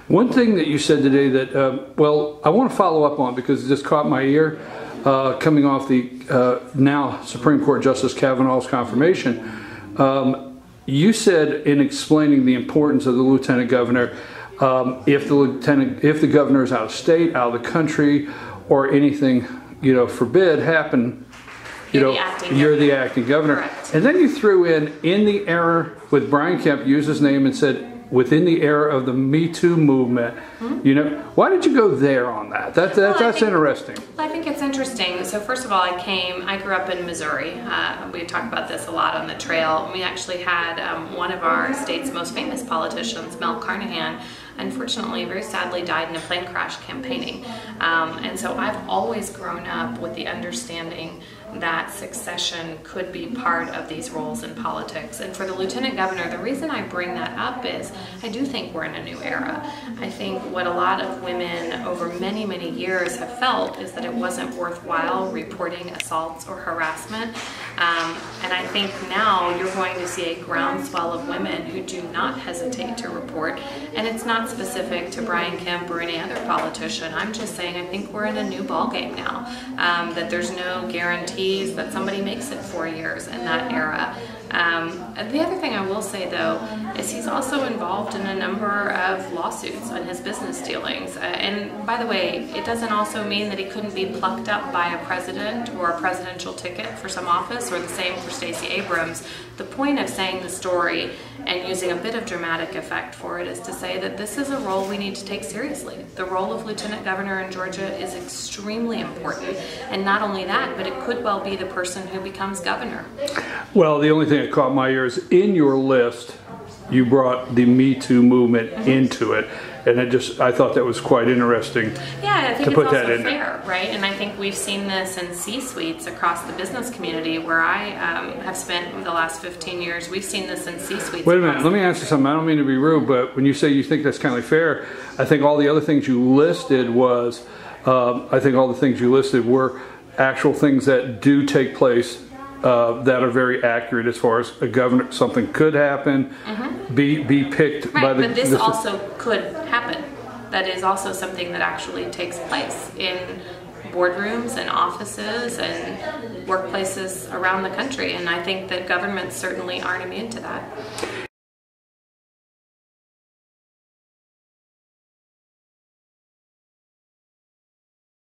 One thing that you said today that, well, I want to follow up on because it just caught my ear coming off the now Supreme Court Justice Kavanaugh's confirmation. You said in explaining the importance of the lieutenant governor, if the governor is out of state, out of the country, or anything, forbid happen, you're the acting governor. Correct. And then you threw in the era with Brian Kemp, used his name and said, within the era of the Me Too movement, why did you go there on that? That's interesting. I think it's interesting. So first of all, I grew up in Missouri. We talk about this a lot on the trail. We actually had one of our state's most famous politicians, Mel Carnahan, unfortunately, very sadly died in a plane crash campaigning. And so I've always grown up with the understanding that succession could be part of these roles in politics. And for the lieutenant governor, the reason I bring that up is I do think we're in a new era. I think what a lot of women over many, many years have felt is that it wasn't worthwhile reporting assaults or harassment. And I think now you're going to see a groundswell of women who do not hesitate to report. And it's not specific to Brian Kemp or any other politician. I'm just saying I think we're in a new ballgame now, that there's no guarantee that somebody makes it 4 years in that era. The other thing I will say, though, is he's also involved in a number of lawsuits on his business dealings. And by the way, it doesn't also mean that he couldn't be plucked up by a president or a presidential ticket for some office, or the same for Stacey Abrams. The point of saying the story and using a bit of dramatic effect for it is to say that this is a role we need to take seriously. The role of lieutenant governor in Georgia is extremely important. And not only that, but it could well be the person who becomes governor. Well, the only thing that caught my ear is in your list, you brought the Me Too movement into it. And I thought that was quite interesting. Yeah, I think to put it's that also in fair, right? And I think we've seen this in C-suites across the business community where I have spent the last 15 years. We've seen this in C-suites. Wait a minute, let me ask you something. I don't mean to be rude, but when you say you think that's kind of fair, I think all the other things you listed were actual things that do take place that are very accurate as far as a governor. Something could happen, be picked by the. But this also could happen. That is also something that actually takes place in boardrooms and offices and workplaces around the country. And I think that governments certainly aren't immune to that.